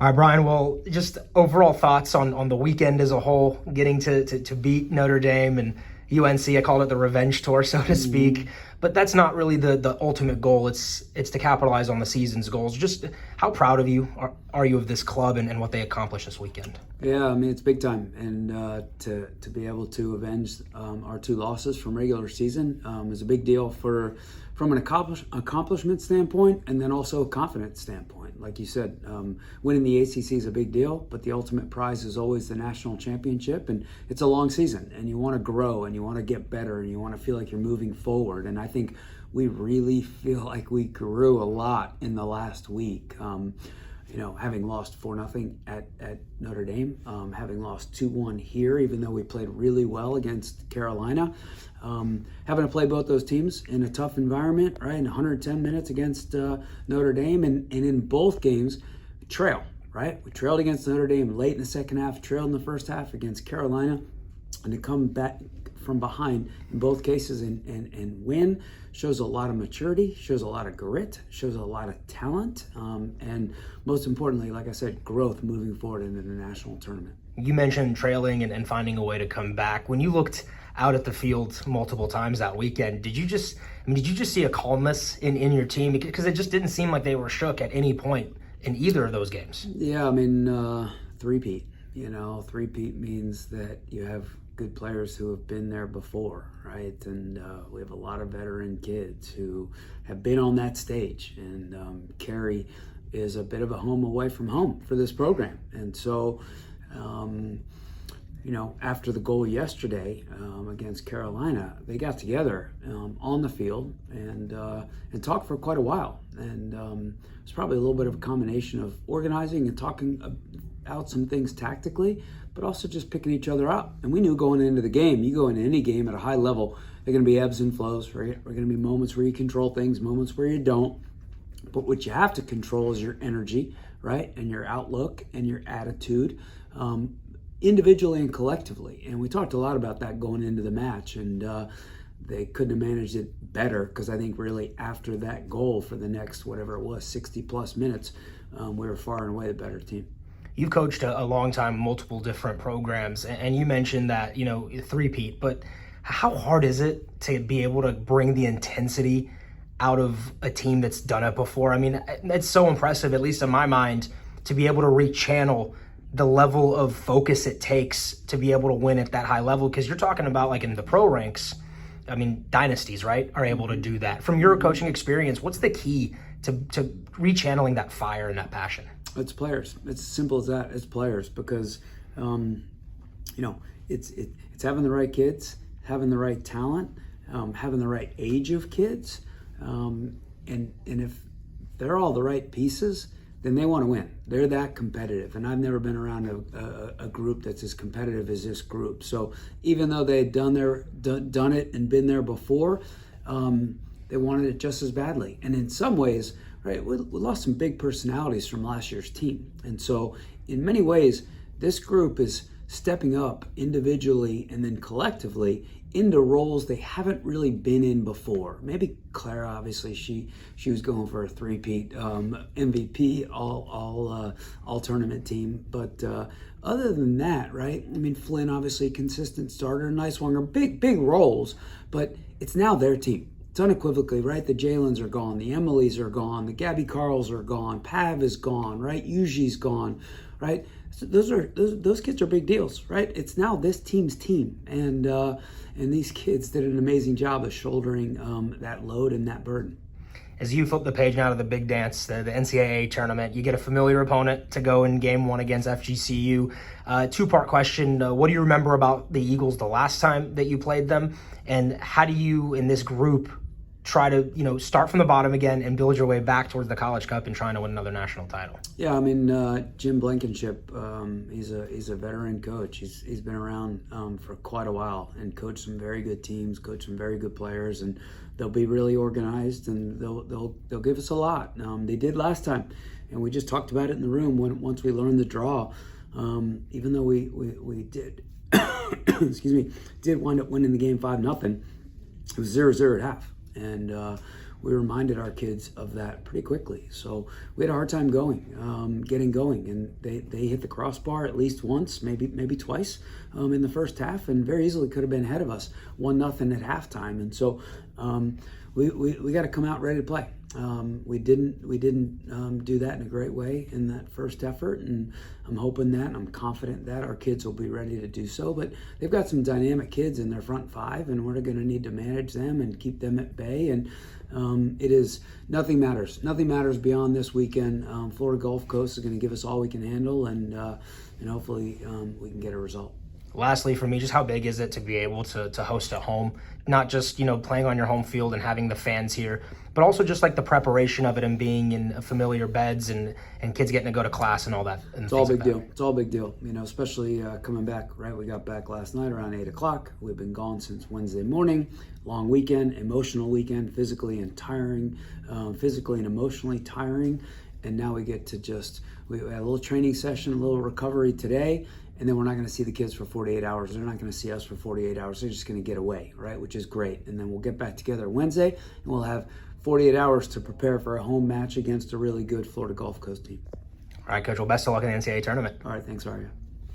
All right, Brian, well, just overall thoughts on the weekend as a whole, getting to beat Notre Dame and UNC. I called it the revenge tour, so to speak. But that's not really the ultimate goal. It's to capitalize on the season's goals. Just how proud of you are you of this club and what they accomplished this weekend? Yeah, I mean, it's big time. And to be able to avenge our two losses from regular season is a big deal from an accomplishment standpoint, and then also a confidence standpoint. Like you said, winning the ACC is a big deal, but the ultimate prize is always the national championship. And it's a long season, and you want to grow, and you want to get better, and you want to feel like you're moving forward. And I think we really feel like we grew a lot in the last week. Having lost 4-0 at Notre Dame, having lost 2-1 here, even though we played really well against Carolina, having to play both those teams in a tough environment, right? In 110 minutes against Notre Dame, and in both games, trail, right? We trailed against Notre Dame late in the second half, trailed in the first half against Carolina, and to come back from behind in both cases and win shows a lot of maturity, shows a lot of grit, shows a lot of talent, and most importantly, like I said, growth moving forward into the national tournament. You mentioned trailing and finding a way to come back. When you looked out at the field multiple times that weekend, did you just see a calmness in your team? Because it just didn't seem like they were shook at any point in either of those games. Yeah, I mean, three-peat. Three-peat means that you have good players who have been there before, right? And we have a lot of veteran kids who have been on that stage. And Carey is a bit of a home away from home for this program. And so, after the goal yesterday against Carolina, they got together on the field and talked for quite a while. And it's probably a little bit of a combination of organizing and talking out some things tactically, but also just picking each other up. And we knew going into the game, you go into any game at a high level, there are going to be ebbs and flows. There are going to be moments where you control things, moments where you don't. But what you have to control is your energy, right? And your outlook and your attitude, individually and collectively. And we talked a lot about that going into the match. And they couldn't have managed it better, because I think really after that goal for the next, whatever it was, 60 plus minutes, we were far and away the better team. You've coached a long time, multiple different programs, and you mentioned that, three-peat, but how hard is it to be able to bring the intensity out of a team that's done it before? I mean, it's so impressive, at least in my mind, to be able to rechannel the level of focus it takes to be able to win at that high level, because you're talking about, like, in the pro ranks, I mean, dynasties, right, are able to do that. From your coaching experience, what's the key to rechanneling that fire and that passion? It's players. It's as simple as that. It's players, because it's having the right kids, having the right talent, having the right age of kids, and if they're all the right pieces, then they want to win. They're that competitive, and I've never been around a group that's as competitive as this group. So even though they had done it and been there before, they wanted it just as badly. And in some ways, right, we lost some big personalities from last year's team. And so in many ways, this group is stepping up individually and then collectively into roles they haven't really been in before. Maybe Clara, obviously, she was going for a three-peat MVP all tournament team. But other than that, right, I mean, Flynn, obviously, consistent starter, nice one, big roles, but it's now their team. It's unequivocally, right? The Jalen's are gone, the Emilys are gone, the Gabby Carls are gone, Pav is gone, right? Yuji's gone, right? So those kids are big deals, right? It's now this team's team, and these kids did an amazing job of shouldering that load and that burden. As you flip the page now to the big dance, the NCAA tournament, you get a familiar opponent to go in game one against FGCU. Two-part question. What do you remember about the Eagles the last time that you played them? And how do you, in this group, try to start from the bottom again and build your way back towards the College Cup and trying to win another national title? Yeah, I mean, Jim Blankenship, he's a veteran coach. He's been around for quite a while and coached some very good teams, coached some very good players, and they'll be really organized, and they'll give us a lot. They did last time, and we just talked about it in the room once we learned the draw. Even though we did, did wind up winning the game 5-0. It was 0-0 at half. And we reminded our kids of that pretty quickly. So we had a hard time getting going, and they hit the crossbar at least once, maybe twice in the first half, and very easily could have been ahead of us 1-0 at halftime. And so we got to come out ready to play. We didn't do that in a great way in that first effort, and I'm hoping that, and I'm confident that our kids will be ready to do so. But they've got some dynamic kids in their front five, and we're going to need to manage them and keep them at bay. And it is nothing matters beyond this weekend. Florida Gulf Coast is going to give us all we can handle, and hopefully we can get a result. Lastly, for me, just how big is it to be able to host at home? Not just, playing on your home field and having the fans here, but also just like the preparation of it and being in familiar beds and kids getting to go to class and all that. And it's all big deal. It's all big deal. Especially coming back, right? We got back last night around 8 o'clock. We've been gone since Wednesday morning. Long weekend, emotional weekend, physically and emotionally tiring. And now we get to we had a little training session, a little recovery today. And then we're not going to see the kids for 48 hours. They're not going to see us for 48 hours. They're just going to get away, right? Which is great. And then we'll get back together Wednesday, and we'll have 48 hours to prepare for a home match against a really good Florida Gulf Coast team. All right, Coach. Well, best of luck in the NCAA tournament. All right. Thanks, Arya.